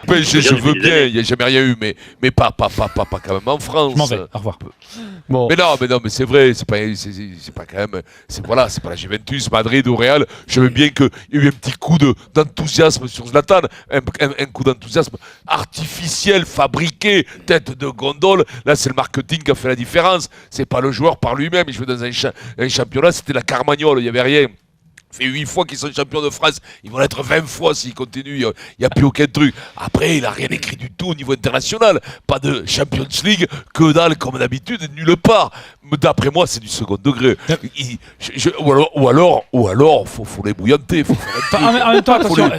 PSG, je veux bien, il n'y a jamais rien eu, mais pas quand même en France. Je m'en vais, au revoir. Bon. Mais non, mais c'est vrai, c'est pas quand même, c'est pas la Juventus, Madrid ou Real. Je veux bien qu'il y ait eu un petit coup d'enthousiasme sur Zlatan, un coup d'enthousiasme artificiel, fabriqué, tête de gondole. Là, c'est le marketing qui a fait la différence. C'est pas le joueur par lui-même. Il jouait dans un championnat, c'était la Carmagnole, il y avait rien. Fait 8 fois qu'ils sont champions de France, ils vont l'être 20 fois s'ils continuent, il n'y a plus aucun truc. Après, il n'a rien écrit du tout au niveau international, pas de Champions League, que dalle comme d'habitude, nulle part. D'après moi, c'est du second degré. Ou alors, faut les bouillanter, faut faire en même temps, attention,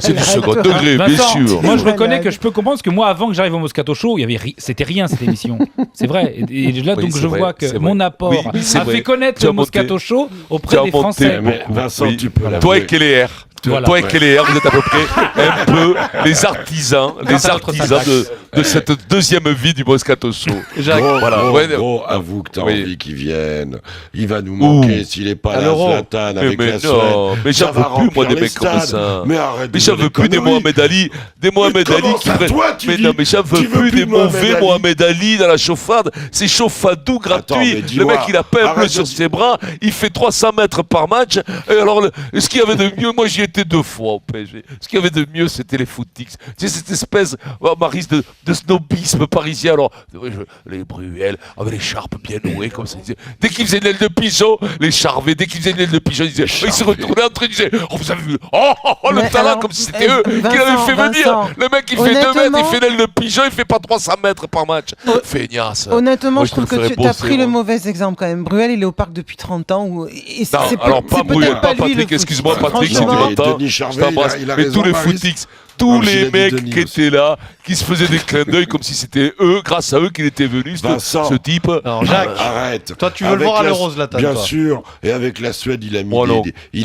c'est du second degré, bien sûr. Moi, je reconnais que je peux comprendre, parce que moi, avant que j'arrive au Moscato Show, c'était rien cette émission. C'est vrai. Et là, donc, je vois que mon apport a fait connaître le Moscato Show auprès des Français. Vincent, tu peux toi et Keller. Voilà. Toi et Keller, vous êtes à peu près un peu les artisans de cette deuxième vie du Moscato Show. Gros, avoue que t'as envie qu'il vienne. Il va nous manquer s'il n'est pas là, Zlatan, avec la Suède. Mais j'en veux plus, moi, des mecs comme ça. Mais j'en veux plus des Mohamed Ali. Des Mohamed Ali qui... Mais j'en veux plus des mauvais Mohamed Ali dans la chauffade. C'est chauffadou gratuit. Le mec, il a pas un bleu sur ses bras. Il fait 300 mètres par match. Et alors, ce qu'il y avait de mieux, moi, j'y étais 2 fois au PSG. Ce qu'il y avait de mieux, c'était les footix. Tu sais, cette espèce, Maryse, de snobisme parisien. Alors, les Bruel, avec les charpes bien nouées, comme ça. Dès qu'ils faisaient une aile de pigeon, les charvés, dès qu'ils faisaient une aile de pigeon, ils se retournaient entre eux, ils disaient, oh, vous avez vu, le talent, comme si c'était eux qui l'avaient fait venir. Le mec, il fait 2 mètres, il fait une aile de pigeon, il fait pas 300 mètres par match. Feignasse. Honnêtement, je trouve que tu as pris le mauvais exemple quand même. Bruel, il est au parc depuis 30 ans. Alors, pas Bruel, pas Patrick, excuse-moi, Patrick, si tu m'entends. Je t'embrasse, mais tous les footix, tous les mecs qui étaient là, qui se faisaient des clins d'œil comme si c'était eux, grâce à eux qu'il était venu, ce type. Alors Jacques, arrête. Toi, tu veux le voir à l'Euro, Zlatan. Bien sûr. Et avec la Suède, il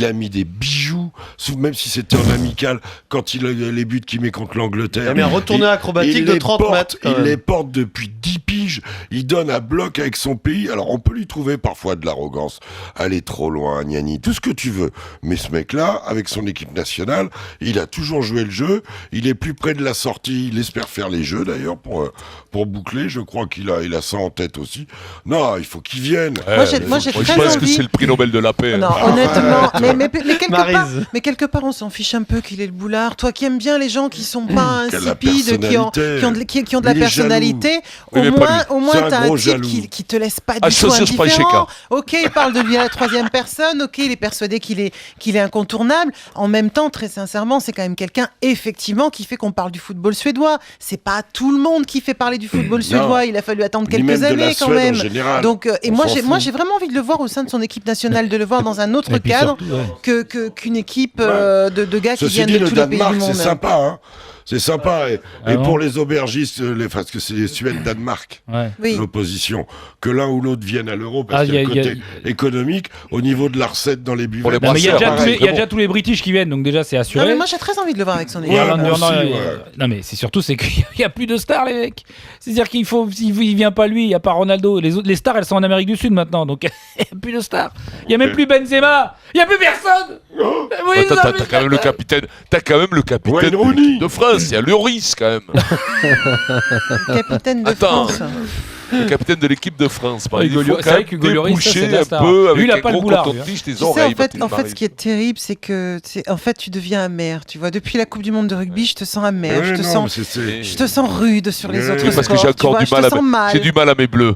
a mis des bijoux, même si c'était en amical, quand les buts qu'il met contre l'Angleterre. Il a mis un retourné acrobatique de 30 mètres. Il les porte depuis 10 piges. Il donne à bloc avec son pays. Alors, on peut lui trouver parfois de l'arrogance. Aller trop loin, gnani, tout ce que tu veux. Mais ce mec-là, avec son équipe nationale, il a toujours joué le jeu. Il est plus près de la sortie. Il espère faire les jeux, d'ailleurs, pour boucler. Je crois qu'il a ça en tête aussi. Non, il faut qu'il vienne. Moi, j'ai très envie. Je pense que c'est le prix Nobel de la paix. Non, honnêtement. Mais quelque part, on s'en fiche un peu qu'il ait le boulard. Toi qui aimes bien les gens qui sont pas insipides, qui ont de la personnalité, au moins t'as un type qui te laisse pas du tout indifférent. Ok, il parle de lui à la troisième personne. Ok, il est persuadé qu'il est incontournable. En même temps, très sincèrement, c'est quand même quelqu'un, effectivement, qui fait qu'on parle du football suédois. C'est pas tout le monde qui fait parler du football suédois. Il a fallu attendre quelques années quand même. Donc, et moi, j'ai vraiment envie de le voir au sein de son équipe nationale, de le voir dans un autre cadre qu'une équipe de gars qui viennent de tous les pays du monde. C'est sympa, hein. C'est sympa. Et pour les aubergistes, parce que c'est les Suède-Danemark, l'opposition, que l'un ou l'autre vienne à l'euro, parce qu'il y a le côté économique, au niveau de la recette dans les buvettes. Il y a déjà tous les British qui viennent, donc déjà c'est assuré. Non, mais moi j'ai très envie de le voir avec son équipe. Non, mais c'est surtout qu'il n'y a plus de stars, les mecs. C'est-à-dire s'il vient pas lui, il n'y a pas Ronaldo. Les stars, elles sont en Amérique du Sud maintenant, donc il n'y a plus de stars. Il n'y a même plus Benzema. Il n'y a plus personne. T'as quand même le capitaine. De France. Il y a Lloris quand même. Capitaine de France. Le capitaine de l'équipe de France. Il faut quand même déboucher un peu avec un gros coton-tige tes oreilles. En fait, ce qui est terrible, c'est que tu deviens amer. Tu vois, depuis la Coupe du Monde de rugby, je te sens amer. Je te sens rude sur les autres sports. Parce que j'ai encore du mal à mes bleus.